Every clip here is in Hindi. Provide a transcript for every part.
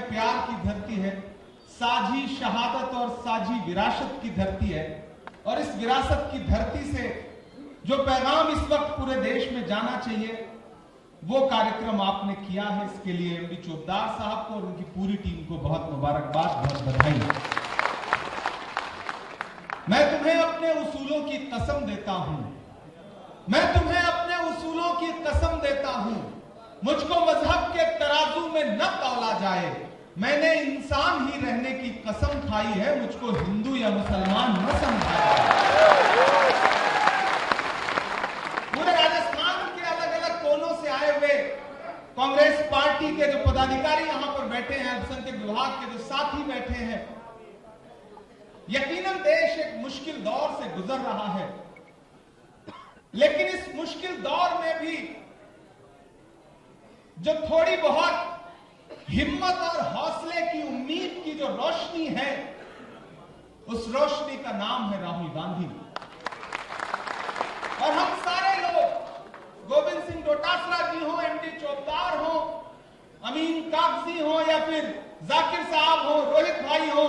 प्यार की धरती है, साझी शहादत और साझी विरासत की धरती है। और इस विरासत की धरती से जो पैगाम इस वक्त पूरे देश में जाना चाहिए, वो कार्यक्रम आपने किया है। इसके लिए एमडी चोपदार साहब को और उनकी पूरी टीम को बहुत मुबारकबाद, बहुत बधाई। मैं तुम्हें अपने उसूलों की कसम देता हूं, मैं तुम्हें अपने उसूलों की कसम देता हूं। मुझको मजहब के तराजू में न तौला जाए, मैंने इंसान ही रहने की कसम खाई है, मुझको हिंदू या मुसलमान न समझाया। पूरे राजस्थान के अलग अलग कोनों से आए हुए कांग्रेस पार्टी के जो पदाधिकारी यहां पर बैठे हैं, अल्पसंख्यक विभाग के जो साथी बैठे हैं, यकीनन देश एक मुश्किल दौर से गुजर रहा है, लेकिन इस मुश्किल दौर में भी जो थोड़ी बहुत हिम्मत और हौसले की, उम्मीद की जो रोशनी है, उस रोशनी का नाम है राहुल गांधी। और हम सारे लोग, गोविंद सिंह डोटासरा जी हो, एमडी चोपदार हो, अमीन कागजी हो, या फिर जाकिर साहब हो, रोहित भाई हो,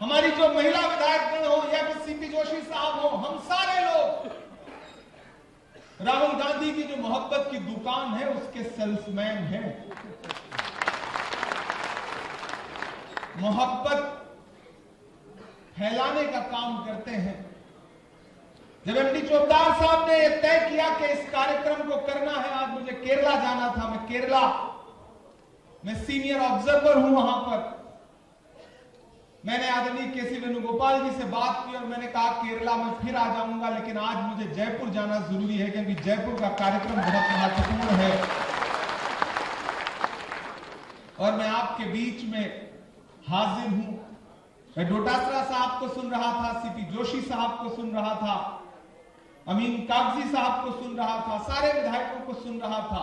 हमारी जो महिला विधायकगण हो, या फिर सीपी जोशी साहब हो, हम सारे लोग राहुल गांधी की जो मोहब्बत की दुकान है उसके सेल्समैन हैं। मोहब्बत फैलाने का काम करते हैं। जब एमडी चोपदार साहब ने यह तय किया कि इस कार्यक्रम को करना है, आज मुझे केरला जाना था, मैं केरला में सीनियर ऑब्जर्वर हूं वहां पर। मैंने आदरणीय केसी वेणुगोपाल जी से बात की और मैंने कहा केरला में फिर आ जाऊंगा, लेकिन आज मुझे जयपुर जाना जरूरी है क्योंकि जयपुर का कार्यक्रम बहुत महत्वपूर्ण है और मैं आपके बीच में हाजिर हूं। मैं डोटासरा साहब को सुन रहा था, सीपी जोशी साहब को सुन रहा था, अमीन कागजी साहब को सुन रहा था, सारे विधायकों को सुन रहा था।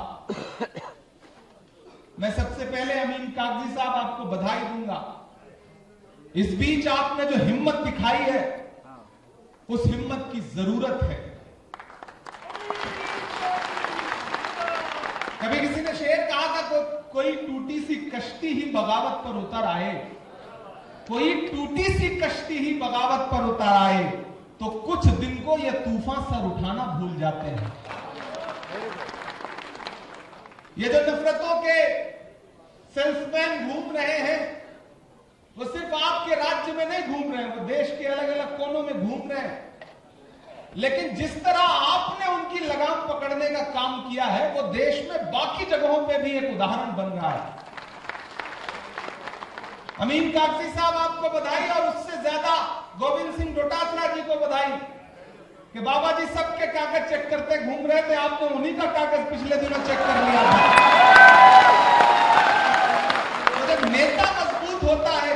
मैं सबसे पहले अमीन कागजी साहब आपको बधाई दूंगा। इस बीच आपने जो हिम्मत दिखाई है, उस हिम्मत की जरूरत है। कभी किसी ने शेर कहा था, कोई टूटी सी कश्ती ही बगावत पर उतर आए, कोई टूटी सी कश्ती ही बगावत पर उतर आए, तो कुछ दिन को यह तूफान सर उठाना भूल जाते हैं। ये जो नफरतों के सेल्समैन घूम रहे हैं, वो सिर्फ आपके राज्य में नहीं घूम रहे हैं, वो देश के अलग अलग कोनों में घूम रहे हैं। लेकिन जिस तरह आपने उनकी लगाम पकड़ने का काम किया है, वो देश में बाकी जगहों पे भी एक उदाहरण बन रहा है। अमीन कागजी साहब आपको बधाई, और उससे ज्यादा गोविंद सिंह डोटासरा जी को बधाई कि बाबा जी सबके कागज चेक करते घूम रहे थे, आपने उन्हीं का कागज पिछले दिनों चेक कर लिया था। तो जब नेता मजबूत होता है,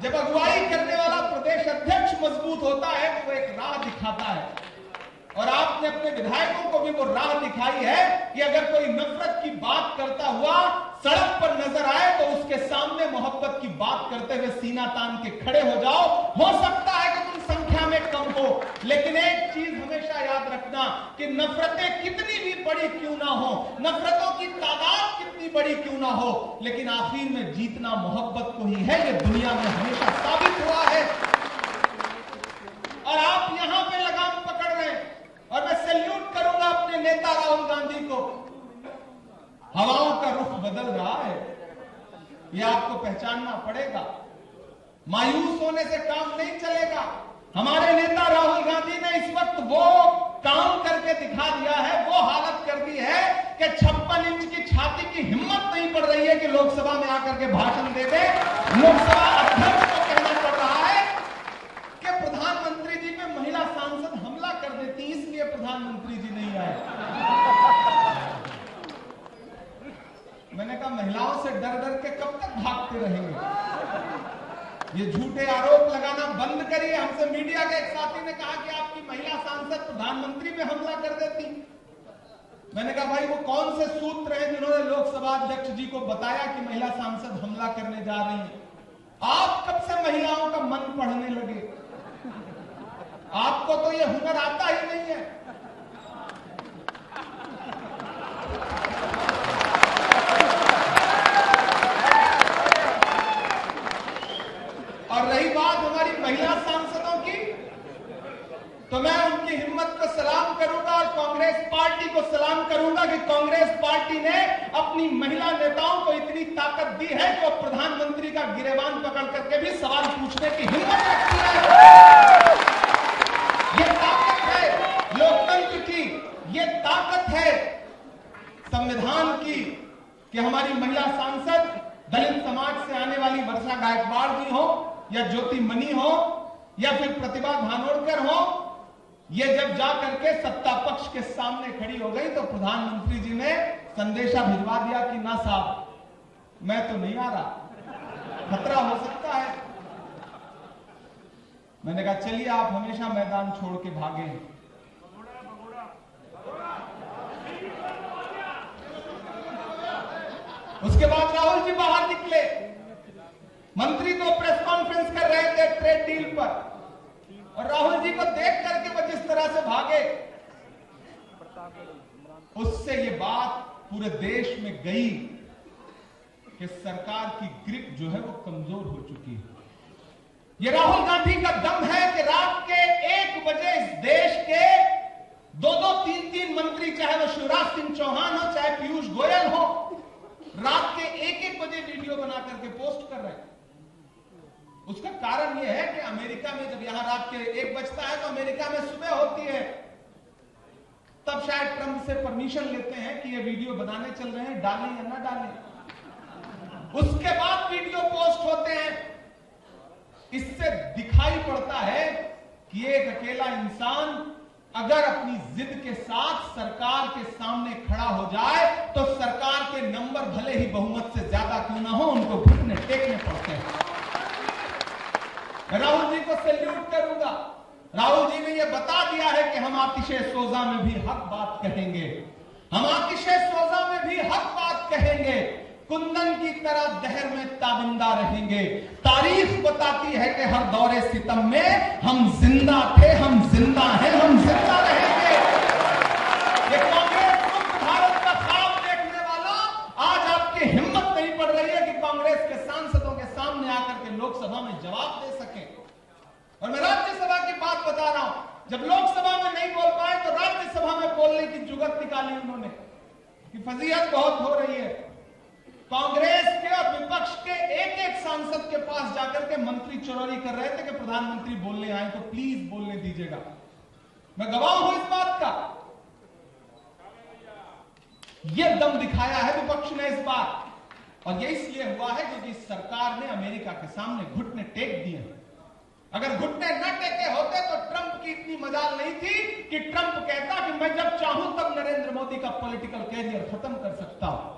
जब अगुवाई करने वाला प्रदेश अध्यक्ष मजबूत होता है, तो वो एक राह दिखाता है। और आपने अपने विधायकों को भी वो राह दिखाई है कि अगर कोई नफरत की बात करता हुआ सड़क पर नजर आए, तो उसके सामने मोहब्बत की बात करते हुए सीना तान के खड़े हो जाओ। हो सकता है कि तुम संख्या में कम हो, लेकिन एक चीज हमेशा याद रखना कि नफरतें कितनी भी बड़ी क्यों ना हो, नफरतों की तादाद कितनी बड़ी क्यों ना हो, लेकिन आखिर में जीतना मोहब्बत को ही है। ये दुनिया में हमेशा साबित हुआ है। और आप यहां पे लगाम पकड़ रहे हैं, और मैं सैल्यूट करूंगा अपने नेता राहुल गांधी को। हवाओं का रुख बदल रहा है, यह आपको पहचानना पड़ेगा। मायूस होने से काम नहीं चलेगा। हमारे नेता राहुल गांधी ने इस वक्त वो काम करके दिखा दिया है, वो हालत कर दी है कि 56 इंच की छाती की हिम्मत नहीं पड़ रही है कि लोकसभा में आकर के भाषण दे दे। लोकसभा अध्यक्ष को कहना पड़ रहा है कि प्रधानमंत्री जी पे महिला सांसद हमला कर देती, इसलिए प्रधानमंत्री जी नहीं आए। मैंने कहा महिलाओं से डर डर के कब तक भागते रहेंगे? ये झूठे आरोप लगाना बंद करिए। हमसे मीडिया के एक साथी ने कहा कि आपकी महिला सांसद प्रधानमंत्री पे हमला कर देती। मैंने कहा भाई वो कौन से सूत्र हैं जिन्होंने लोकसभा अध्यक्ष जी को बताया कि महिला सांसद हमला करने जा रही है? आप कब से महिलाओं का मन पढ़ने लगे? आपको तो ये हुनर आता ही नहीं है। पार्टी ने अपनी महिला नेताओं को इतनी ताकत दी है कि वो प्रधानमंत्री का गिरेबान पकड़ करके भी सवाल पूछने की हिम्मत रखती है। ये ताकत है लोकतंत्र की, ये ताकत है संविधान की कि हमारी महिला सांसद दलित समाज से आने वाली वर्षा गायकवाड़ जी हो या ज्योति मनी हो या फिर प्रतिभा धानोरकर हो, ये जब जा करके सत्ता पक्ष के सामने खड़ी हो गई तो प्रधानमंत्री जी ने संदेशा भिजवा दिया कि ना साहब मैं तो नहीं आ रहा, खतरा हो सकता है। मैंने कहा चलिए आप हमेशा मैदान छोड़ के भागे। उसके बाद राहुल जी बाहर निकले, मंत्री तो प्रेस कॉन्फ्रेंस कर रहे थे ट्रेड डील पर, और राहुल जी को देख करके वो जिस तरह से भागे, उससे ये बात पूरे देश में गई कि सरकार की ग्रिप जो है वो कमजोर हो चुकी है। ये राहुल गांधी का दम है कि रात के 1 बजे इस देश के 2-2, 3-3 मंत्री, चाहे वो शिवराज सिंह चौहान हो चाहे पीयूष गोयल हो, रात के 1-1 बजे वीडियो बना करके पोस्ट कर रहे हैं। उसका कारण यह है कि अमेरिका में जब यहां रात के 1 बजता है तो अमेरिका में सुबह होती है, तब शायद ट्रंप से परमिशन लेते हैं कि ये वीडियो बनाने चल रहे हैं, डालें या ना डालें। उसके बाद वीडियो पोस्ट होते हैं। इससे दिखाई पड़ता है कि एक अकेला इंसान अगर अपनी जिद के साथ सरकार के सामने खड़ा हो जाए तो सरकार के नंबर भले ही बहुमत से ज्यादा क्यों ना हो, उनको घुटने टेकने पड़ते हैं। राहुल जी को सैल्यूट करूंगा। राहुल जी ने यह बता दिया है कि हम आतिशे सोजा में भी हक बात कहेंगे, हम आतिशे सोजा में भी हक बात कहेंगे, कुंदन की तरह दहर में ताबिंदा रहेंगे। तारीख बताती है कि हर दौरे सितम में हम जिंदा थे, हम जिंदा हैं, हम जिंदा रहेंगे। ये कांग्रेस मुक्त भारत का ख्वाब देखने वालों, आज आपकी हिम्मत नहीं पड़ रही है कि कांग्रेस के सांसदों के सामने आकर के लोकसभा में जवाब दे सके। और मैं राज्यसभा की बात बता रहा हूं, जब लोकसभा में नहीं बोल पाए तो राज्यसभा में बोलने की जुगत निकाली उन्होंने कि फजीहत बहुत हो रही है। कांग्रेस के और विपक्ष के एक-एक सांसद के पास जाकर के मंत्री चोरी कर रहे थे कि प्रधानमंत्री बोलने आए तो प्लीज बोलने दीजिएगा। मैं गवाह हूं इस बात का। यह दम दिखाया है विपक्ष ने इस बार, और यह इसलिए हुआ है क्योंकि सरकार ने अमेरिका के सामने घुटने टेक दिए। अगर घुटने न टेके होते तो ट्रंप की इतनी मजाल नहीं थी कि ट्रंप कहता कि मैं जब चाहूं तब नरेंद्र मोदी का पॉलिटिकल कैरियर खत्म कर सकता हूं।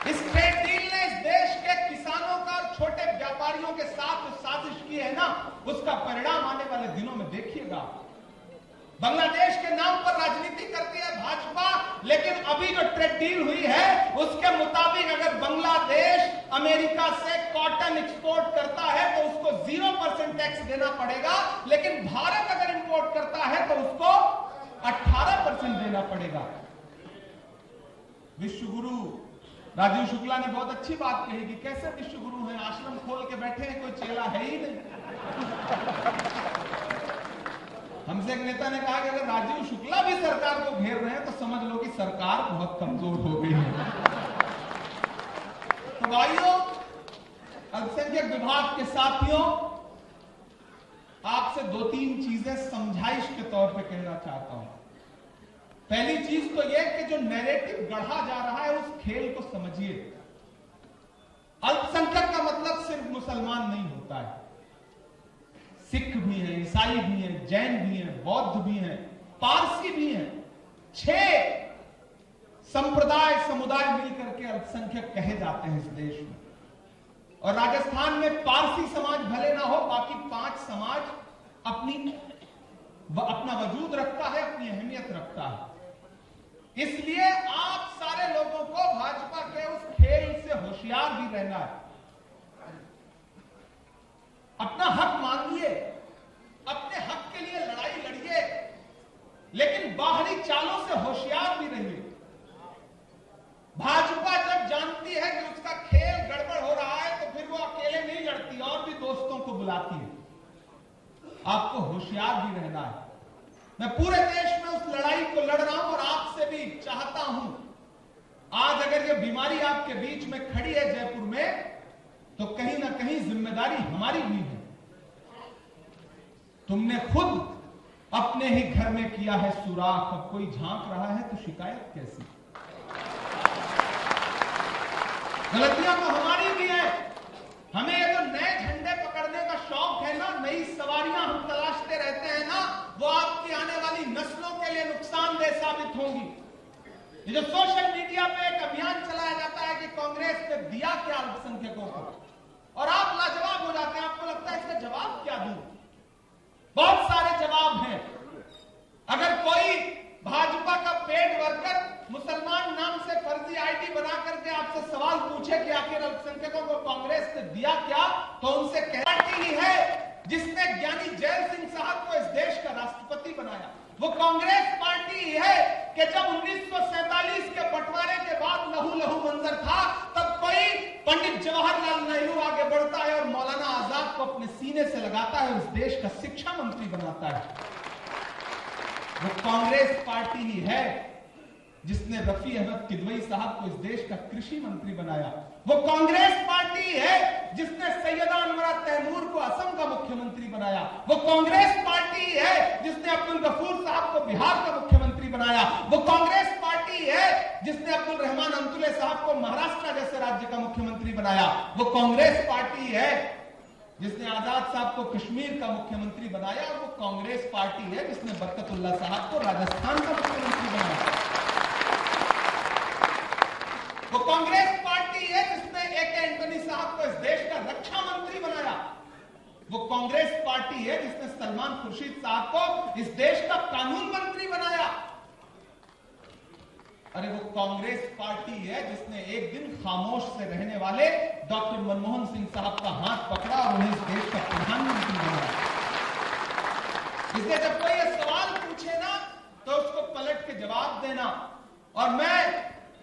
इस ट्रेड डील ने इस देश के किसानों का और छोटे व्यापारियों के साथ साजिश की है ना, उसका परिणाम आने वाले दिनों में देखिएगा। बांग्लादेश के नाम पर राजनीति करती है भाजपा, लेकिन अभी जो ट्रेड डील हुई है उसके मुताबिक अगर बांग्लादेश अमेरिका से कॉटन एक्सपोर्ट करता है तो उसको 0% टैक्स देना पड़ेगा, लेकिन भारत अगर इंपोर्ट करता है तो उसको 18% देना पड़ेगा। विश्व गुरु राजीव शुक्ला ने बहुत अच्छी बात कही कि कैसे विश्व गुरु हैं, आश्रम खोल के बैठे हैं, कोई चेला है ही नहीं। हमसे एक नेता ने कहा कि अगर राजीव शुक्ला भी सरकार को घेर रहे हैं तो समझ लो कि सरकार बहुत कमजोर हो गई है। तो भाइयों, अल्पसंख्यक विभाग के साथियों, आपसे 2-3 चीजें समझाइश के तौर पे कहना चाहता हूं। पहली चीज तो यह कि जो नैरेटिव गढ़ा जा रहा है उस खेल को समझिए। अल्पसंख्यक का मतलब सिर्फ मुसलमान नहीं होता है, सिख भी हैं, ईसाई भी हैं, जैन भी हैं, बौद्ध भी हैं, पारसी भी हैं। 6 संप्रदाय समुदाय मिलकर के अल्पसंख्यक कहे जाते हैं इस देश में। और राजस्थान में पारसी समाज भले ना हो, बाकी 5 समाज अपना वजूद रखता है, अपनी अहमियत रखता है। इसलिए आप सारे लोगों को भाजपा के उस खेल से होशियार भी रहना है। अपना हक मांगिए, अपने हक के लिए लड़ाई लड़िए, लेकिन बाहरी चालों से होशियार भी रहिए। भाजपा जब जानती है कि उसका खेल गड़बड़ हो रहा है तो फिर वो अकेले नहीं लड़ती और भी दोस्तों को बुलाती है। आपको होशियार भी रहना है। मैं पूरे देश में उस लड़ाई को लड़ रहा हूं और आपसे भी चाहता हूं, आज अगर ये बीमारी आपके बीच में खड़ी है जयपुर में, तो कहीं ना कहीं जिम्मेदारी हमारी भी है। तुमने खुद अपने ही घर में किया है सुराख, अब कोई झांक रहा है तो शिकायत कैसी? गलतियां तो हमारी भी है। हमें ये जो नए झंडे पकड़ने का शौक है ना, नई सवारियां हम तलाशते रहते हैं ना, वो आपकी आने वाली नस्लों के लिए नुकसानदेह साबित होंगी। ये जो सोशल मीडिया पे एक अभियान चलाया जाता है कि कांग्रेस ने दिया क्या अल्पसंख्यकों को, और आप लाजवाब हो जाते हैं, आपको लगता है इसका जवाब क्या दूं? बहुत सारे जवाब हैं। अगर कोई भाजपा का पेड वर्कर मुसलमान नाम से फर्जी आईडी बना करके आपसे सवाल पूछे कि आखिर अल्पसंख्यकों को कांग्रेस ने दिया क्या, तो उनसे पार्टी ही है जिसने ज्ञानी जैल सिंह साहब को इस देश का राष्ट्रपति बनाया। वो कांग्रेस पार्टी ही है कि जब 1947 के बंटवारे के बाद लहू लहू मंजर था, तब कोई पंडित जवाहरलाल नेहरू आगे बढ़ता है और मौलाना आजाद को अपने सीने से लगाता है, उस देश का शिक्षा मंत्री बनाता है। वो कांग्रेस पार्टी ही है जिसने रफी अहमद किदवई साहब को इस देश का कृषि मंत्री बनाया। वो कांग्रेस पार्टी है जिसने सैयदा अनवरा तैमूर को असम का मुख्यमंत्री बनाया। वो कांग्रेस पार्टी है जिसने अब्दुल गफूर साहब को बिहार का मुख्यमंत्री बनाया। वो कांग्रेस पार्टी है जिसने अब्दुल रहमान अंतुले साहब को महाराष्ट्र जैसे राज्य का मुख्यमंत्री बनाया। वो कांग्रेस पार्टी है जिसने आजाद साहब को कश्मीर का मुख्यमंत्री बनाया, और वो कांग्रेस पार्टी है जिसने बरकतुल्लाह साहब को राजस्थान का मुख्यमंत्री बनाया। वो कांग्रेस पार्टी है जिसने ए.के. एंटनी साहब को इस देश का रक्षा मंत्री बनाया। वो कांग्रेस पार्टी है जिसने सलमान खुर्शीद साहब को इस देश का कानून मंत्री बनाया। अरे वो कांग्रेस पार्टी है जिसने एक दिन खामोश से रहने वाले डॉक्टर मनमोहन सिंह साहब का हाथ पकड़ा और उन्हें इस देश का प्रधानमंत्री बनाया। इसलिए जब कोई ये सवाल पूछे ना, तो उसको पलट के जवाब देना। और मैं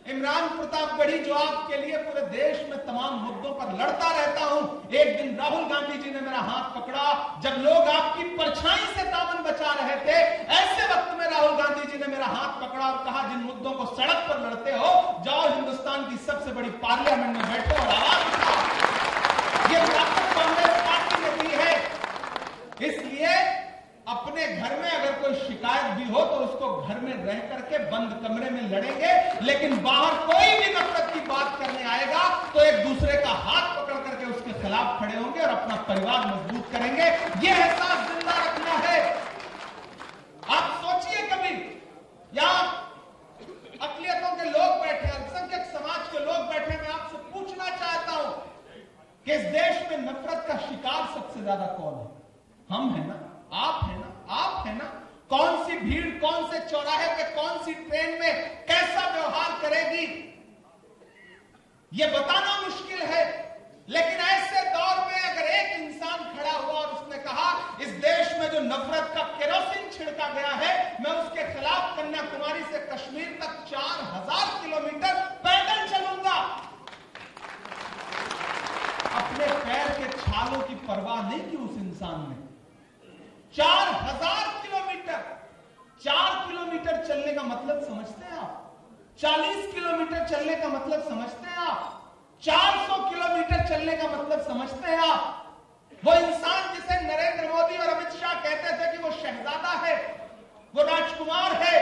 इमरान प्रतापगढ़ी, जो आपके लिए पूरे देश में तमाम मुद्दों पर लड़ता रहता हूं, एक दिन राहुल गांधी जी ने मेरा हाथ पकड़ा जब लोग आपकी परछाई से दामन बचा रहे थे। ऐसे वक्त में राहुल गांधी जी ने मेरा हाथ पकड़ा और कहा, जिन मुद्दों को सड़क पर लड़ते हो, जाओ हिंदुस्तान की सबसे बड़ी पार्लियामेंट में बैठो और आवाज उठाओ। ये ताकत कांग्रेस पार्टी ने दी है। इसलिए अपने घर में अगर कोई शिकायत भी हो तो उसको घर में रह करके बंद कमरे में लड़ेंगे, लेकिन बाहर कोई भी नफरत की बात करने आएगा तो एक दूसरे का हाथ पकड़ करके उसके खिलाफ खड़े होंगे और अपना परिवार मजबूत करेंगे। यह एहसास जिंदा रखना है। आप सोचिए, कभी यहां अकलियतों के लोग बैठे, अल्पसंख्यक समाज के लोग बैठे, मैं आपसे पूछना चाहता हूं कि इस देश में नफरत का शिकार सबसे ज्यादा कौन है? हम है ना? आप है ना? आप है ना? कौन सी भीड़ कौन से चौराहे पे कौन सी ट्रेन में कैसा व्यवहार करेगी, यह बताना मुश्किल है। लेकिन ऐसे दौर में अगर एक इंसान खड़ा हुआ और उसने कहा, इस देश में जो नफरत का केरोसिन छिड़का गया है, मैं उसके खिलाफ कन्याकुमारी से कश्मीर तक 4000 किलोमीटर पैदल चलूंगा। अपने पैर के छालों की परवाह नहीं की उस इंसान ने। 4000 किलोमीटर, 4 किलोमीटर चलने का मतलब समझते हैं आप? 40 किलोमीटर चलने का मतलब समझते हैं आप? 400 किलोमीटर चलने का मतलब समझते हैं आप? वो इंसान जिसे नरेंद्र मोदी और अमित शाह कहते थे कि वो शहजादा है, वो राजकुमार है,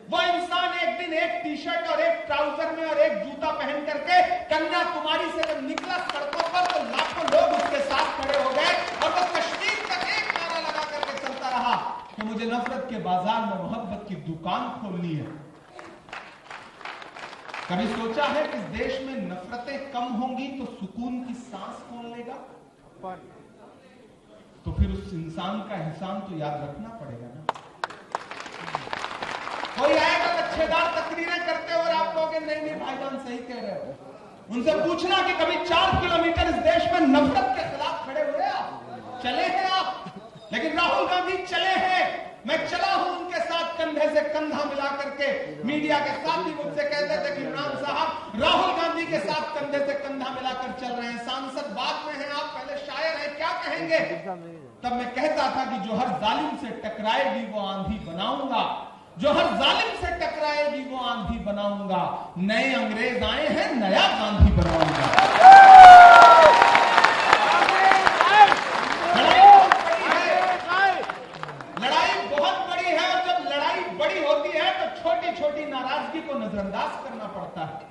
वो इंसान एक दिन एक टी शर्ट और एक ट्राउजर में और एक जूता पहन करके कन्याकुमारी से जब निकला सड़कों पर, तो लाखों लोग उसके साथ खड़े हो गए और वो कश्मीर तक एक नारा लगा करके चलता रहा कि मुझे नफरत के बाजार में मोहब्बत की दुकान खोलनी है। कभी सोचा है कि इस देश में नफरतें कम होंगी तो सुकून की सांस कौन लेगा? तो फिर उस इंसान का एहसान तो याद रखना पड़ेगा ना। कोई आएगा लच्छेदार तकरीरें करते हो और आप कहोगे नहीं नहीं भाईजान सही कह रहे हो। उनसे पूछना कि कभी 4 किलोमीटर इस देश में नफरत के खिलाफ खड़े हुए आप? चले हैं आप? लेकिन राहुल गांधी चले हैं। मैं चला हूं उनके साथ कंधे से कंधा मिला करके। मीडिया के साथी मुझसे कहते थे कि इमरान साहब राहुल गांधी के साथ कंधे से कंधा यहां मिलाकर चल रहे हैं, सांसद बाद में हैं, आप पहले शायर हैं, क्या कहेंगे? तब मैं कहता था कि जो हर जालिम से टकराएगी वो आंधी बनाऊंगा, जो हर जालिम से टकराएगी वो आंधी बनाऊंगा, नए अंग्रेज आए हैं, नया गांधी बनाऊंगा। लड़ाई बहुत बड़ी है और जब लड़ाई बड़ी होती है तो छोटी छोटी नाराजगी को नजरअंदाज करना पड़ता है।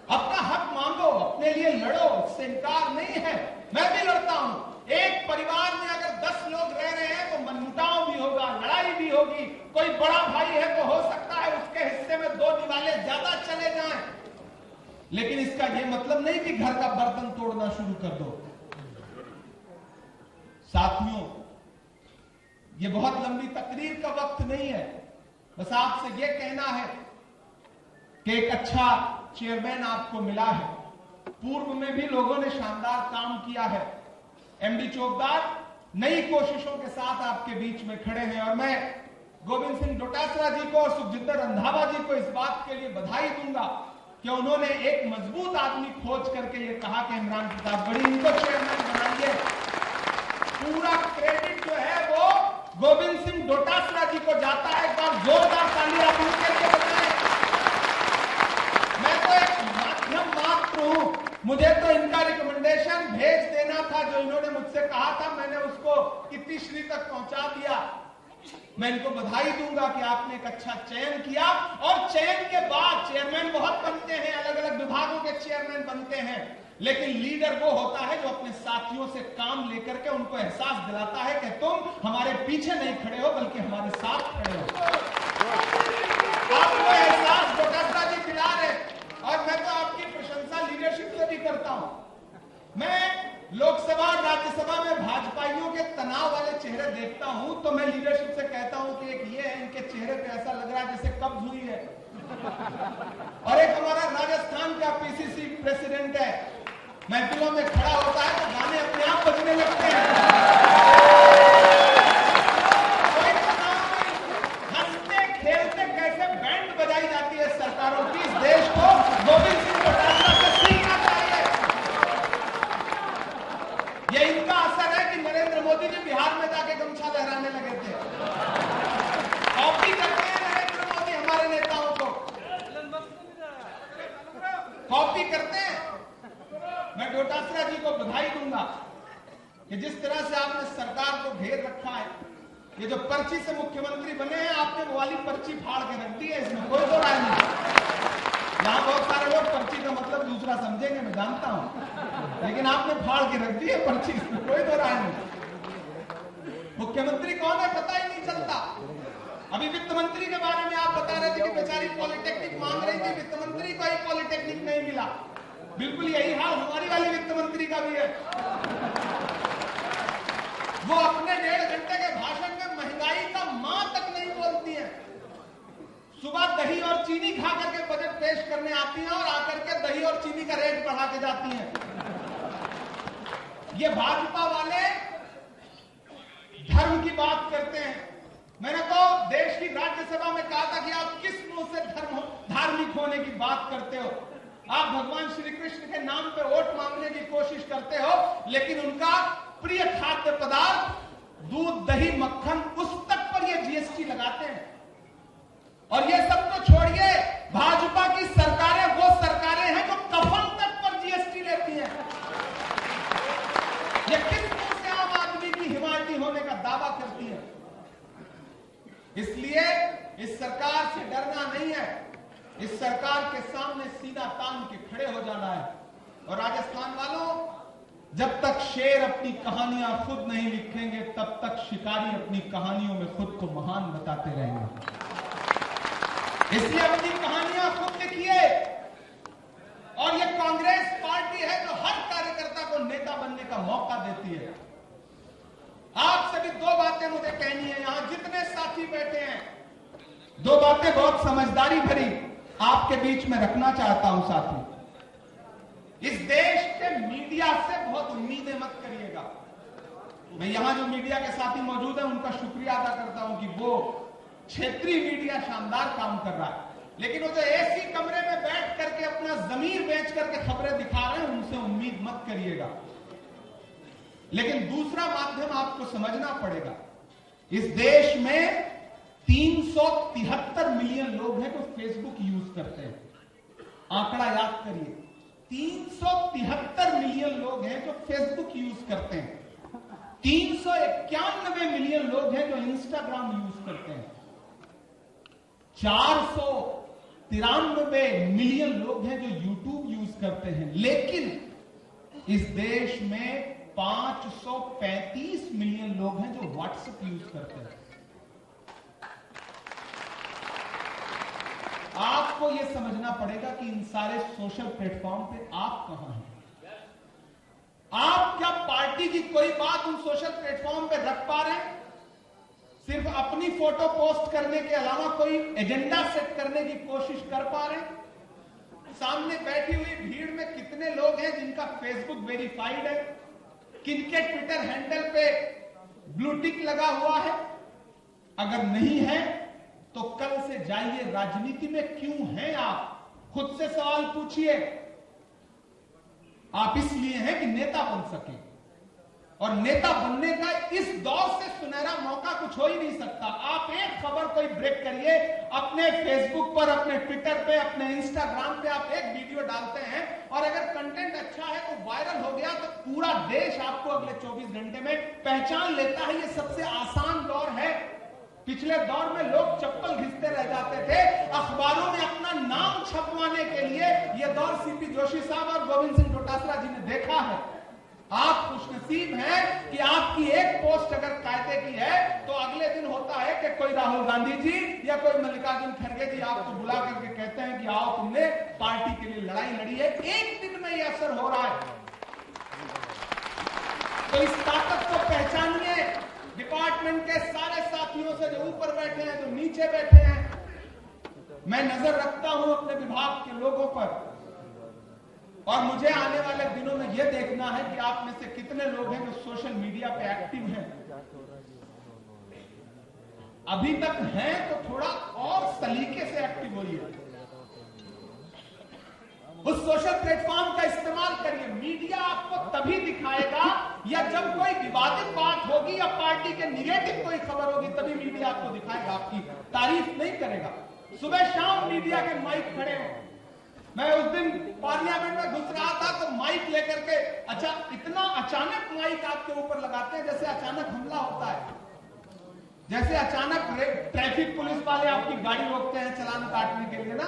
अपना हक मांगो, अपने लिए लड़ो, इससे इनकार नहीं है। मैं भी लड़ता हूं। एक परिवार में अगर 10 लोग रह रहे हैं तो मनमुटाव भी होगा, लड़ाई भी होगी। कोई बड़ा भाई है तो हो सकता है उसके हिस्से में 2 निवाले ज्यादा चले जाएं, लेकिन इसका यह मतलब नहीं कि घर का बर्तन तोड़ना शुरू कर दो। साथियों, ये बहुत लंबी तकरीर का वक्त नहीं है, बस आपसे यह कहना है कि एक अच्छा चेयरमैन आपको मिला है। पूर्व में भी लोगों ने शानदार काम किया है। एमडी चौकदार नई कोशिशों के साथ आपके बीच में खड़े हैं और मैं गोविंद सिंह डोटासरा जी को और सुखजिंदर रंधावा जी को इस बात के लिए बधाई दूंगा कि उन्होंने एक मजबूत आदमी खोज करके ये कहा कि इमरान प्रताप गढ़ी इनको चेयरमैन बनाइए। पूरा क्रेडिट जो है वो गोविंद सिंह डोटासरा जी को जाता है। एक बार जोरदार ताली आप उनके लिए बजाएं। मैं तो एक माध्यम मात्र हूं, मुझे तो इनका रिकमेंडेशन भेज देना था जो इन्होंने मुझसे कहा था, मैंने उसको इतिश्री तक पहुंचा दिया। मैं इनको बधाई दूंगा कि आपने एक अच्छा चयन किया और चयन के बाद चेयरमैन बहुत बनते हैं, अलग अलग विभागों के चेयरमैन बनते हैं, लेकिन लीडर वो होता है जो अपने साथियों से काम लेकर के उनको एहसास दिलाता है कि तुम हमारे पीछे नहीं खड़े हो बल्कि हमारे साथ खड़े हो। आपको एहसास डोटासरा जी दिला रहे और मैं तो आपकी प्रशंसा लीडरशिप से भी करता हूं। मैं लोकसभा और राज्यसभा में भाजपाइयों के तनाव वाले चेहरे देखता हूं तो मैं लीडरशिप से कहता हूं कि एक ये है, इनके चेहरे पे ऐसा लग रहा है जैसे कब्ज हुई है, और एक हमारा राजस्थान का पीसीसी प्रेसिडेंट है, महफिलों में खड़ा होता है तो गाने अपने आप बजने लगते हैं। कोई तनाव नहीं, हंसते खेलते कैसे बैंड बजाई जाती है सरकारों की, इस देश को गोविंद सिंह डोटासरा से सीखना चाहिए। ये इनका असर है कि नरेंद्र मोदी जी बिहार में जाके गमछा लहराने लगे थे। कॉपी करते हैं नरेंद्र मोदी हमारे नेताओं को, कॉपी करते हैं। मैं डोटासरा जी को बधाई दूंगा कि जिस तरह से आपने सरकार को घेर रखा है, ये जो पर्ची से मुख्यमंत्री बने हैं, आपने वो वाली पर्ची फाड़ के रख दी है, इसमें कोई दो राय नहीं। यहां बहुत सारे लोग पर्ची का मतलब दूसरा समझेंगे, मैं जानता हूं, लेकिन आपने फाड़ के रख दी है पर्ची, इसमें कोई दो राय नहीं। मुख्यमंत्री कौन है पता ही नहीं चलता। अभी वित्त मंत्री के बारे में आप बता रहे थे कि बेचारी पॉलिटेक्निक मांग रही थी, वित्त मंत्री को ही पॉलिटेक्निक नहीं मिला। बिल्कुल यही हाल हमारी वाली वित्त मंत्री का भी है। वो अपने 1.5 घंटे के भाषण में महंगाई का मां तक नहीं बोलती है। सुबह दही और चीनी खा करके बजट पेश करने आती हैं और आकर के दही और चीनी का रेट बढ़ा के जाती हैं। ये भाजपा वाले धर्म की बात करते हैं। मैंने तो देश की राज्यसभा में कहा था कि आप किस मुंह से धार्मिक होने की बात करते हो। आप भगवान श्री कृष्ण के नाम पे वोट मांगने की कोशिश करते हो, लेकिन उनका प्रिय खाद्य पदार्थ दूध दही मक्खन उस तक पर ये जीएसटी लगाते हैं। और ये सब तो छोड़िए, भाजपा की सरकारें वो सरकारें हैं जो कफन तक पर जीएसटी लेती हैं। ये किस मुंह से आम आदमी की हिमायती होने का दावा करती है। इसलिए इस सरकार से डरना नहीं है, इस सरकार के सामने सीधा तान के खड़े हो जाना है। और राजस्थान वालों, जब तक शेर अपनी कहानियां खुद नहीं लिखेंगे तब तक शिकारी अपनी कहानियों में खुद को महान बताते रहेंगे। इसलिए अपनी कहानियां खुद लिखिए। और ये कांग्रेस पार्टी है जो हर कार्यकर्ता को नेता बनने का मौका देती है। आपसे भी 2 बातें मुझे कहनी है, यहां जितने साथी बैठे हैं, 2 बातें बहुत समझदारी भरी आपके बीच में रखना चाहता हूं। साथी, इस देश के मीडिया से बहुत उम्मीदें मत करिएगा। मैं यहां जो मीडिया के साथी मौजूद हैं उनका शुक्रिया अदा करता हूं कि वो क्षेत्रीय मीडिया शानदार काम कर रहा है, लेकिन वो जो एसी कमरे में बैठ करके अपना जमीन जमीर बेच करके खबरें दिखा रहे हैं, उनसे उम्मीद मत करिएगा। लेकिन दूसरा माध्यम आपको समझना पड़ेगा। इस देश में 373 मिलियन लोग हैं जो फेसबुक यूज करते हैं। आंकड़ा याद करिए, 373 मिलियन लोग हैं जो फेसबुक यूज करते हैं। 391 मिलियन लोग हैं जो इंस्टाग्राम यूज करते हैं। 493 मिलियन लोग हैं जो यूट्यूब यूज करते हैं। लेकिन इस देश में 535 मिलियन लोग हैं जो व्हाट्सएप यूज करते हैं। आपको यह समझना पड़ेगा कि इन सारे सोशल प्लेटफॉर्म पे आप कहां हैं। आप क्या पार्टी की कोई बात उन सोशल प्लेटफॉर्म पे रख पा रहे हैं? सिर्फ अपनी फोटो पोस्ट करने के अलावा कोई एजेंडा सेट करने की कोशिश कर पा रहे हैं? सामने बैठी हुई भीड़ में कितने लोग हैं जिनका फेसबुक वेरीफाइड है, किनके ट्विटर हैंडल पे ब्लू टिक लगा हुआ है? अगर नहीं है तो कल से जाइए, राजनीति में क्यों हैं आप? खुद से सवाल पूछिए। आप इसलिए हैं कि नेता बन सके, और नेता बनने का इस दौर से सुनहरा मौका कुछ हो ही नहीं सकता। आप एक खबर कोई ब्रेक करिए, अपने फेसबुक पर, अपने ट्विटर पे, अपने इंस्टाग्राम पे आप एक वीडियो डालते हैं और अगर कंटेंट अच्छा है तो वायरल हो गया, तो पूरा देश आपको अगले 24 घंटे में पहचान लेता है। ये सबसे आसान दौर है। पिछले दौर में लोग चप्पल घिसते रह जाते थे, अखबारों में अपना नाम छपवाने के लिए। यह दौर सीपी जोशी साहब और गोविंद सिंह डोटासरा जी ने देखा है। आप खुशनसीब हैं कि आपकी एक पोस्ट अगर कायदे की है तो अगले दिन होता है कि कोई राहुल गांधी जी या कोई मल्लिकार्जुन खड़गे जी आपको बुला करके कहते हैं कि आओ, तुमने पार्टी के लिए लड़ाई लड़ी है। एक दिन में यह असर हो रहा है। तो इस ताकत को पहचानिए। डिपार्टमेंट के सारे साथियों से, जो ऊपर बैठे हैं, जो नीचे बैठे हैं, मैं नजर रखता हूं अपने विभाग के लोगों पर, और मुझे आने वाले दिनों में यह देखना है कि आप में से कितने लोग हैं जो सोशल मीडिया पे एक्टिव हैं। अभी तक हैं तो थोड़ा और सलीके से एक्टिव होइए। उस सोशल प्लेटफॉर्म का इस्तेमाल करिए। मीडिया आपको तभी दिखाएगा या जब कोई विवादित बात होगी या पार्टी के निगेटिव कोई खबर होगी, तभी मीडिया आपको दिखाएगा, आपकी तारीफ नहीं करेगा। सुबह शाम मीडिया के माइक खड़े हो। मैं उस दिन पार्लियामेंट में घुस रहा था तो माइक लेकर के, अच्छा, इतना अचानक माइक आपके ऊपर लगाते हैं जैसे अचानक हमला होता है, जैसे अचानक ट्रैफिक पुलिस वाले आपकी गाड़ी रोकते हैं चालान काटने के लिए ना,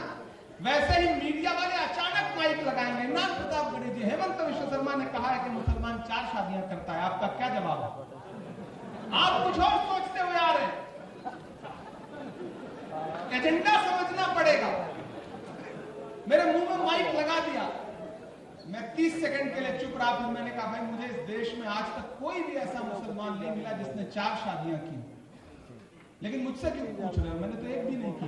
वैसे ही मीडिया वाले अचानक माइक लगाएंगे। इमरान प्रतापगढ़ी जी, हेमंत विश्व शर्मा ने कहा है कि मुसलमान 4 शादियां करता है, आपका क्या जवाब है? आप कुछ और सोचते हुए आ रहे हैं। एजेंडा समझना पड़ेगा। मेरे मुंह में माइक लगा दिया, मैं 30 सेकंड के लिए चुप रहा। फिर मैंने कहा, भाई मुझे इस देश में आज तक कोई भी ऐसा मुसलमान नहीं मिला जिसने 4 शादियां की। लेकिन मुझसे क्यों पूछ रहे हो? मैंने तो एक भी नहीं की।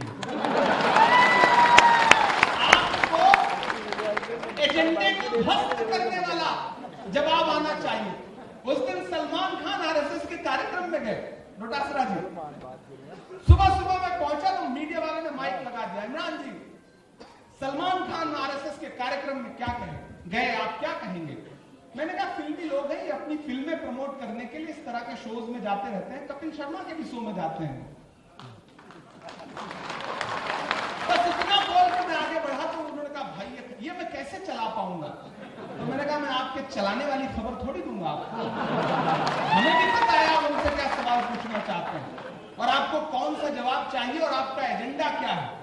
आपको एजेंडे को ध्वस्त करने वाला जवाब आना चाहिए। उस दिन सलमान खान आरएसएस के कार्यक्रम में गए, डोटासरा जी। सुबह सुबह मैं पहुंचा तो मीडिया वाले ने माइक लगा दिया, इमरान जी, सलमान खान आरएसएस के कार्यक्रम में क्या कहें गए, आप क्या कहेंगे? मैंने कहा, फिल्मी लोग हैं, ये अपनी फिल्में प्रमोट करने के लिए इस तरह के शोज में जाते रहते हैं, कपिल शर्मा के भी शो में जाते हैं। बस इतना बोल के मैं आगे बढ़ा तो उन्होंने कहा, भाई ये मैं कैसे चला पाऊंगा? तो मैंने कहा, मैं आपके चलाने वाली खबर थोड़ी दूंगा आपको। हमें भी पता है आप उनसे क्या सवाल पूछना चाहते हैं और आपको कौन सा जवाब चाहिए और आपका एजेंडा क्या है।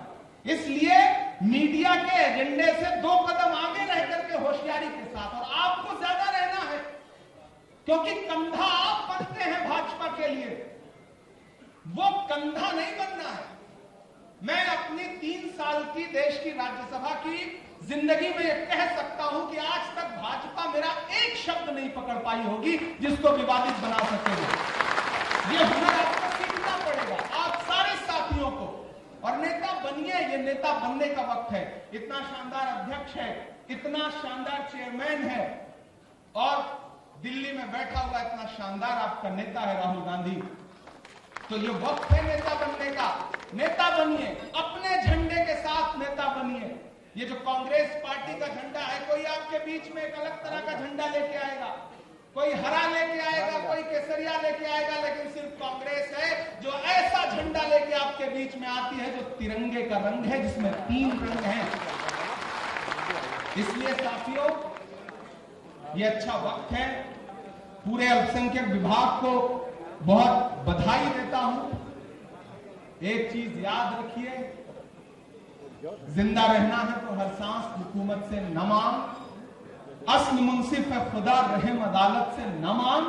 इसलिए मीडिया के एजेंडे से 2 कदम आगे रह करके होशियारी के साथ, और आपको ज्यादा रहना है, क्योंकि कंधा आप बनते हैं भाजपा के लिए, वो कंधा नहीं बनना है। मैं अपनी 3 साल की देश की राज्यसभा की जिंदगी में यह कह सकता हूं कि आज तक भाजपा मेरा एक शब्द नहीं पकड़ पाई होगी जिसको विवादित बना सके। ये हुनर आपको सीखना पड़ेगा, आप सारे साथियों को। और नेता बनिए, ये नेता बनने का वक्त है। इतना शानदार अध्यक्ष है, इतना शानदार चेयरमैन है, और दिल्ली में बैठा हुआ इतना शानदार आपका नेता है राहुल गांधी। तो ये वक्त है नेता बनने का। नेता बनिए, अपने झंडे के साथ नेता बनिए। ये जो कांग्रेस पार्टी का झंडा है, कोई आपके बीच में एक अलग तरह का झंडा लेके आएगा, कोई हरा लेके आएगा, कोई केसरिया लेके आएगा, लेकिन सिर्फ कांग्रेस है जो ऐसा झंडा लेके आपके बीच में आती है जो तिरंगे का रंग है, जिसमें 3 रंग हैं। इसलिए साथियों, ये अच्छा वक्त है। पूरे अल्पसंख्यक विभाग को बहुत बधाई देता हूं। एक चीज याद रखिए, जिंदा रहना है तो हर सांस हुकूमत से न मांग, अस्ल मुंसिफ है खुदा रहम अदालत से न मांग,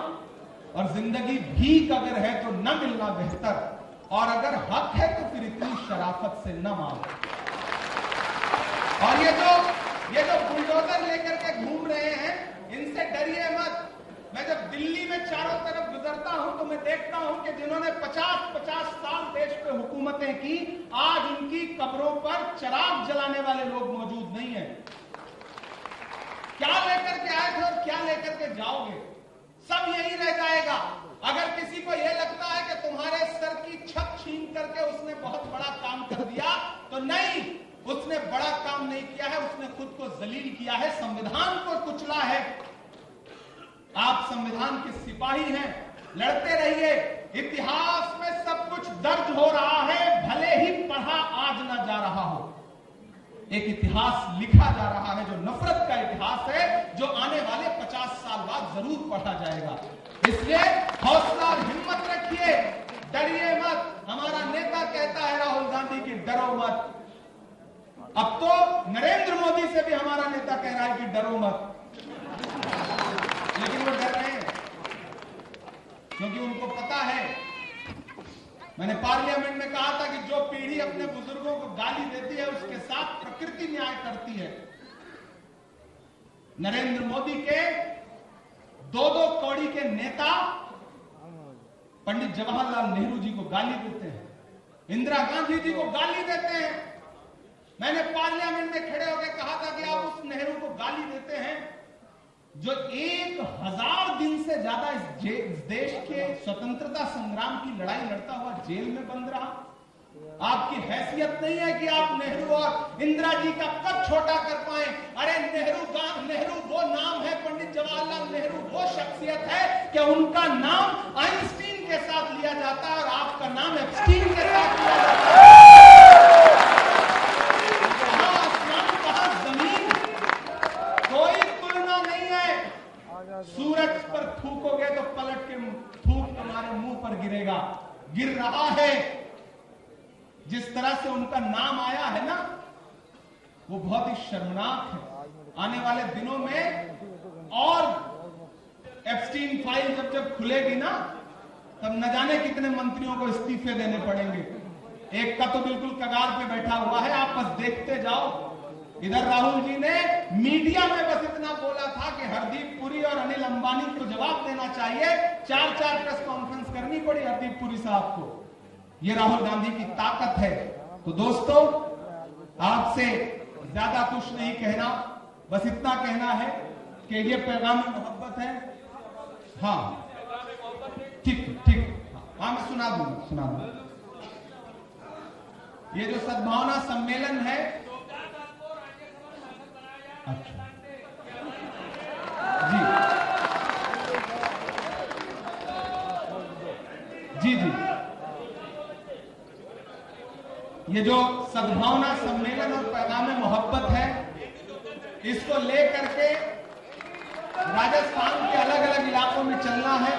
और जिंदगी भीख अगर है तो न मिलना बेहतर, और अगर हक है तो फिर इतनी शराफत से न मांग। और ये जो बुलडोजर लेकर के घूम रहे हैं, इनसे डरिए मत। मैं जब दिल्ली में चारों तरफ गुजरता हूं तो मैं देखता हूं कि जिन्होंने 50-50 साल देश पे हुकूमतें की, आज उनकी कब्रों पर चिराग जलाने वाले लोग मौजूद नहीं है। क्या लेकर के आए थे और क्या लेकर के जाओगे? सब यही रह जाएगा। अगर किसी को यह लगता है कि तुम्हारे सर की छत छीन करके उसने बहुत बड़ा काम कर दिया, तो नहीं, उसने बड़ा काम नहीं किया है, उसने खुद को जलील किया है, संविधान को कुचला है। आप संविधान के सिपाही हैं, लड़ते रहिए। इतिहास में सब कुछ दर्ज हो रहा है, भले ही पढ़ा आज ना जा रहा हो। एक इतिहास लिखा जा रहा है जो नफरत का इतिहास है, जो आने वाले 50 साल बाद जरूर पढ़ा जाएगा। इसलिए हौसला और हिम्मत रखिए, डरिए मत। हमारा नेता कहता है राहुल गांधी की डरो मत। अब तो नरेंद्र मोदी से भी हमारा नेता कह रहा है कि डरो मत, लेकिन वो डर रहे हैं क्योंकि उनको पता है। मैंने पार्लियामेंट में कहा था कि जो पीढ़ी अपने बुजुर्गों को गाली देती है उसके साथ प्रकृति न्याय करती है। नरेंद्र मोदी के 2-2 कौड़ी के नेता पंडित जवाहरलाल नेहरू जी को गाली देते हैं, इंदिरा गांधी जी को गाली देते हैं। मैंने पार्लियामेंट में खड़े होकर कहा था कि आप उस नेहरू को गाली देते हैं जो 1000 दिन से ज्यादा इस देश के स्वतंत्रता संग्राम की लड़ाई लड़ता हुआ जेल में बंद रहा। आपकी हैसियत नहीं है कि आप नेहरू और इंदिरा जी का कद छोटा कर पाए। अरे नेहरू वो नाम है, पंडित जवाहरलाल नेहरू वो शख्सियत है कि उनका नाम आइंस्टीन के साथ लिया जाता है और आपका नाम एप्स्टीन के साथ लिया जाता है। सूरज पर थूकोगे तो पलट के थूक तुम्हारे मुंह पर गिरेगा, गिर रहा है। जिस तरह से उनका नाम आया है ना, वो बहुत ही शर्मनाक है। आने वाले दिनों में और एप्स्टीन फाइल जब खुलेगी ना, तब न जाने कितने मंत्रियों को इस्तीफे देने पड़ेंगे। एक का तो बिल्कुल कगार पे बैठा हुआ है, आप बस देखते जाओ। इधर राहुल जी ने मीडिया में बस इतना बोला था कि हरदीप पुरी और अनिल अंबानी को जवाब देना चाहिए। 4 प्रेस कॉन्फ्रेंस करनी पड़ी हरदीप पुरी साहब को। ये राहुल गांधी की ताकत है। तो दोस्तों, आपसे ज्यादा कुछ नहीं कहना, बस इतना कहना है कि ये पैगाम मोहब्बत है। हाँ ठीक, हाँ मैं सुना दूंगा। ये जो सद्भावना सम्मेलन है, अच्छा जी, ये जो सद्भावना सम्मेलन और पैगाम मोहब्बत है, इसको लेकर के राजस्थान के अलग अलग इलाकों में चलना है।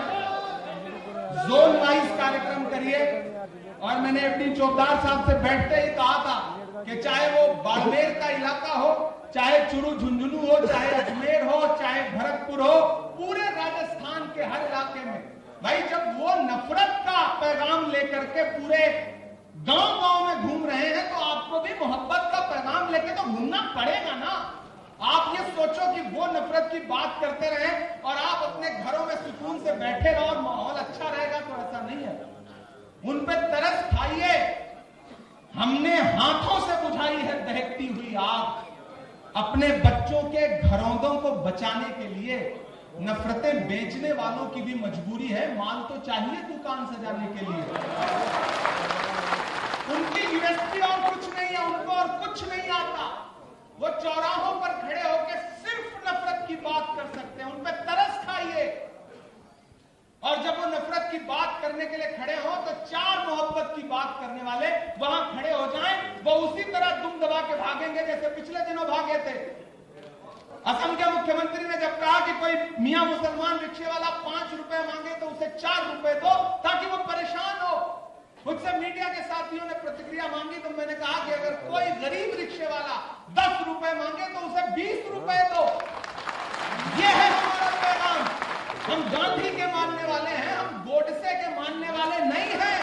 जोन वाइज कार्यक्रम करिए। और मैंने अपनी चौकीदार साहब से बैठते ही कहा था कि चाहे वो बाड़मेर का इलाका हो, चाहे चुरू झुंझुनू हो, चाहे अजमेर हो, चाहे भरतपुर हो, पूरे राजस्थान के हर इलाके में भाई जब वो नफरत का पैगाम लेकर के पूरे गांव-गांव में घूम रहे हैं, तो आपको भी मोहब्बत का पैगाम लेके तो घूमना पड़ेगा ना। आप ये सोचो कि वो नफरत की बात करते रहे और आप अपने घरों में सुकून से बैठे रहो और माहौल अच्छा रहेगा, तो ऐसा नहीं है। उन पे तरस खाइए। हमने हाथों से बुझाई है दहकती हुई आग। अपने बच्चों के घरौंदों को बचाने के लिए नफरतें बेचने वालों की भी मजबूरी है। माल तो चाहिए दुकान सजाने के लिए। उनकी यूएसपी और कुछ नहीं है, उनको और कुछ नहीं आता। वो चौराहों पर खड़े होकर सिर्फ नफरत की बात कर सकते हैं। उन पे तरस खाइए, और जब वो नफरत की बात करने के लिए खड़े हो तो चार मोहब्बत की बात करने वाले वहां खड़े हो जाएं, वो उसी तरह दुम दबा के भागेंगे जैसे पिछले दिनों भागे थे। असम के मुख्यमंत्री ने जब कहा कि कोई मियां मुसलमान रिक्शे वाला 5 रुपए मांगे तो उसे 4 रुपए दो ताकि वो परेशान हो। मुझसे मीडिया के साथियों ने प्रतिक्रिया मांगी तो मैंने कहा कि अगर कोई गरीब रिक्शे वाला 10 रुपए मांगे तो उसे 20 रुपए दो। ये है हमारा पैगाम। हम गांधी के मानने वाले हैं, हम गोडसे के मानने वाले नहीं हैं।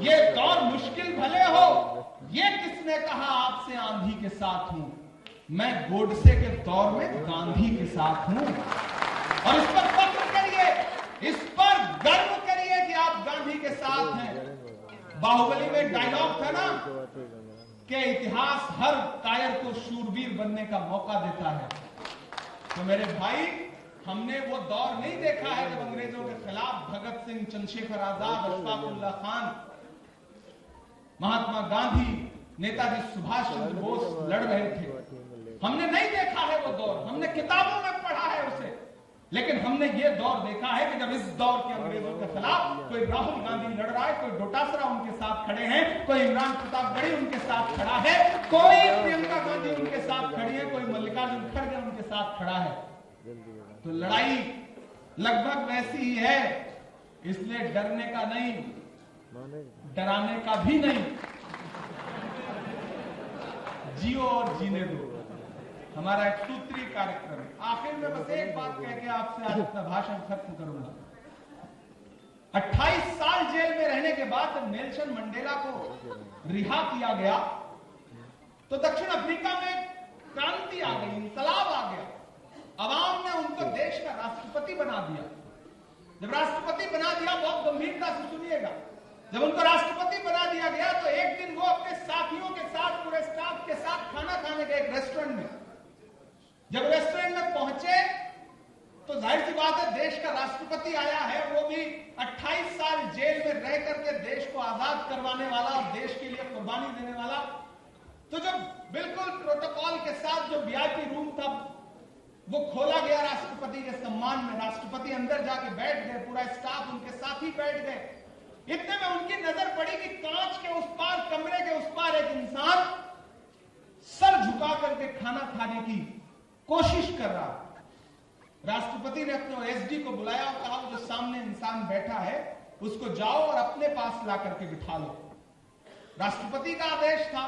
ये दौर मुश्किल भले हो, ये किसने कहा आपसे आंधी के साथ हूं? मैं गोडसे के दौर में गांधी के साथ हूं, और इस पर फख्र करिए, इस पर गर्व करिए कि आप गांधी के साथ हैं। बाहुबली में डायलॉग था ना कि इतिहास हर कायर को शूरवीर बनने का मौका देता है। तो मेरे भाई, हमने वो दौर नहीं देखा है जब अंग्रेजों के खिलाफ भगत सिंह, चंद्रशेखर आजाद, अशफाक उल्लाह खान, महात्मा गांधी, नेताजी सुभाष चंद्र बोस लड़ रहे थे। हमने नहीं देखा है वो दौर, हमने किताबों में पढ़ा है उसे, लेकिन हमने ये दौर देखा है कि जब इस दौर के अंग्रेजों के खिलाफ कोई राहुल गांधी लड़ रहा है, कोई डोटासरा उनके साथ खड़े हैं, कोई इमरान प्रतापगढ़ी उनके साथ खड़ा है, कोई प्रियंका गांधी उनके साथ खड़ी है, कोई मल्लिकार्जुन खड़गे उनके साथ खड़ा है। तो लड़ाई लगभग वैसी ही है, इसलिए डरने का नहीं, डराने का भी नहीं। जियो और जीने दो, हमारा एक सूत्री कार्यक्रम है। आखिर में बस एक बात कह के आपसे आज अपना भाषण खत्म करूंगा। 28 साल जेल में रहने के बाद जब नेल्सन मंडेला को रिहा किया गया तो दक्षिण अफ्रीका में क्रांति आ गई, इंकलाब आ गया। अवाम ने उनको देश का राष्ट्रपति बना दिया। जब राष्ट्रपति बना दिया, बहुत गंभीरता से सुनिएगा, जब उनको राष्ट्रपति बना दिया गया तो एक दिन वो अपने साथियों के साथ, पूरे स्टाफ के साथ खाना खाने गए एक रेस्टोरेंट में। जब रेस्टोरेंट में पहुंचे तो जाहिर सी बात है, देश का राष्ट्रपति आया है, वो भी 28 साल जेल में रह करके देश को आजाद करवाने वाला और देश के लिए कुर्बानी देने वाला। तो जब बिल्कुल प्रोटोकॉल के साथ जो वीआईपी रूम था वो खोला गया राष्ट्रपति के सम्मान में, राष्ट्रपति अंदर जाके बैठ गए, पूरा स्टाफ उनके साथ ही बैठ गए। इतने में उनकी नजर पड़ी कि कांच के उस पार, कमरे के उस पार एक इंसान सर झुका करके खाना खाने की कोशिश कर रहा। राष्ट्रपति ने अपने एसडी को बुलाया और कहा, जो सामने इंसान बैठा है उसको जाओ और अपने पास ला करके बिठा लो। राष्ट्रपति का आदेश था।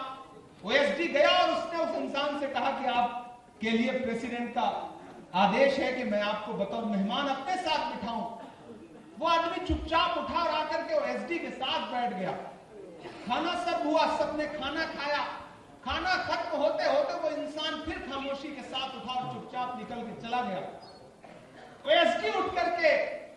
वो एसडी गया और उसने उस इंसान से कहा कि आपके लिए प्रेसिडेंट का आदेश है कि मैं आपको बतौर मेहमान अपने साथ बिठाऊं। वो आदमी चुपचाप उठा और आकर के वो एसडी के साथ बैठ गया। खाना सब हुआ, सबने खाना खाया। खाना खत्म होते होते वो इंसान फिर खामोशी के साथ उठा और चुपचाप निकल के चला गया। वो एसडी उठ करके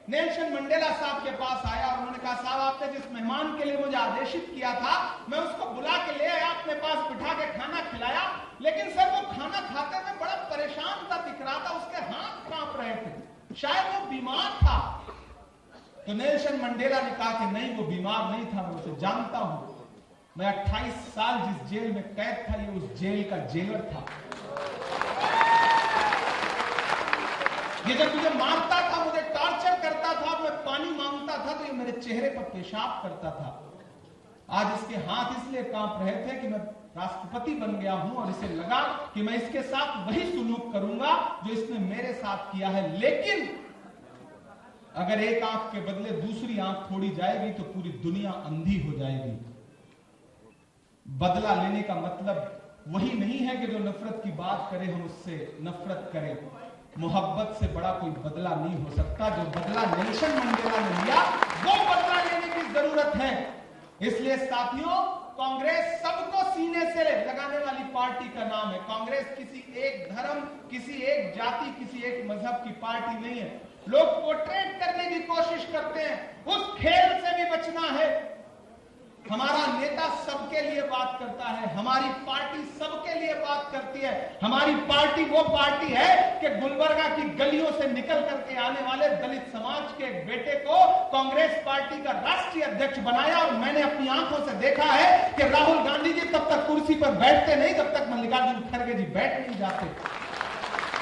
नेल्सन मंडेला साहब के पास आया और उन्होंने कहा, साहब आपने जिस मेहमान के लिए मुझे आदेशित किया था, मैं उसको बुला के ले आया, अपने पास बिठा के खाना खिलाया, लेकिन सर वो खाना खाते हुए बड़ा परेशान था, दिख रहा था, उसके हाथ कांप रहे थे, शायद वो बीमार था। तो नेल्सन मंडेला ने कहा कि नहीं, वो बीमार नहीं था, मैं उसे जानता हूं। मैं 28 साल जिस जेल में कैद था, ये उस जेल का जेलर था। ये जब मुझे मारता था, मुझे टॉर्चर करता था, मैं पानी मांगता था तो ये मेरे चेहरे पर पेशाब करता था। आज इसके हाथ इसलिए कांप रहे थे कि मैं राष्ट्रपति बन गया हूं और इसे लगा कि मैं इसके साथ वही सुलूक करूंगा जो इसने मेरे साथ किया है। लेकिन अगर एक आंख के बदले दूसरी आंख फोड़ी जाएगी तो पूरी दुनिया अंधी हो जाएगी। बदला लेने का मतलब वही नहीं है कि जो नफरत की बात करे हम उससे नफरत करें। मोहब्बत से बड़ा कोई बदला नहीं हो सकता। जो बदला नेल्सन मंडेला ने लिया, वो बदला लेने की जरूरत है। इसलिए साथियों, कांग्रेस सबको सीने से लगाने वाली पार्टी का नाम है। कांग्रेस किसी एक धर्म, किसी एक जाति, किसी एक मजहब की पार्टी नहीं है। लोग पोर्ट्रेट करने की कोशिश करते हैं, उस खेल से भी बचना है। हमारा नेता सबके लिए बात करता है, हमारी पार्टी सबके लिए बात करती है। हमारी पार्टी वो पार्टी है कि गुलबर्गा की गलियों से निकल करके आने वाले दलित समाज के एक बेटे को कांग्रेस पार्टी का राष्ट्रीय अध्यक्ष बनाया। और मैंने अपनी आंखों से देखा है कि राहुल गांधी जी तब तक कुर्सी पर बैठते नहीं जब तक मल्लिकार्जुन खड़गे जी बैठ नहीं जाते।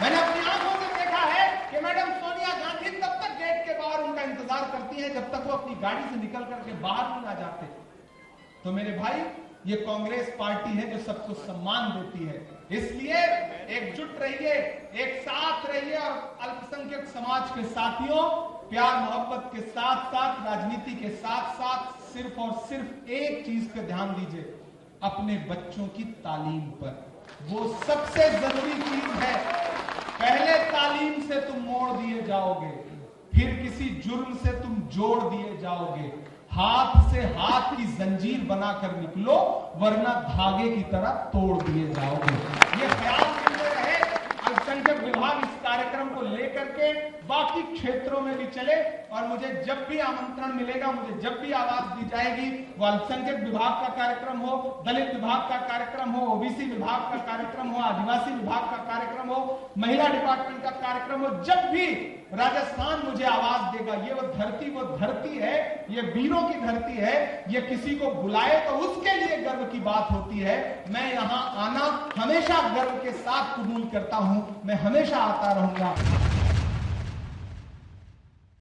मैंने अपनी आंखों से देखा है कि मैडम सोनिया गांधी तब तक गेट के बाहर उनका इंतजार करती है जब तक वो अपनी गाड़ी से निकल करके बाहर नहीं आ जाते। तो मेरे भाई, ये कांग्रेस पार्टी है जो सबको सम्मान देती है। इसलिए एकजुट रहिए, एक साथ रहिए और अल्पसंख्यक समाज के साथियों, प्यार मोहब्बत के साथ साथ राजनीति के साथ साथ सिर्फ और सिर्फ एक चीज पे ध्यान दीजिए, अपने बच्चों की तालीम पर। वो सबसे जरूरी चीज है। पहले तालीम से तुम मोड़ दिए जाओगे, फिर किसी जुर्म से तुम जोड़ दिए जाओगे। हाथ से हाथ की जंजीर बनाकर निकलो, वरना धागे की तरह तोड़ दिए जाओगे। ये ख्याल करते रहे। अल्पसंख्यक विभाग इस कार्यक्रम को लेकर के बाकी क्षेत्रों में भी चले और मुझे जब भी आमंत्रण मिलेगा, मुझे जब भी आवाज दी जाएगी, वो अल्पसंख्यक विभाग का कार्यक्रम हो, दलित विभाग का कार्यक्रम हो, ओबीसी विभाग का कार्यक्रम हो, आदिवासी विभाग का कार्यक्रम हो, महिला डिपार्टमेंट का कार्यक्रम हो, जब भी राजस्थान मुझे आवाज देगा, ये वो धरती है, ये वीरों की धरती है। ये किसी को बुलाए तो उसके लिए गर्व की बात होती है। मैं यहां आना हमेशा गर्व के साथ कबूल करता हूं, मैं हमेशा आता रहूंगा।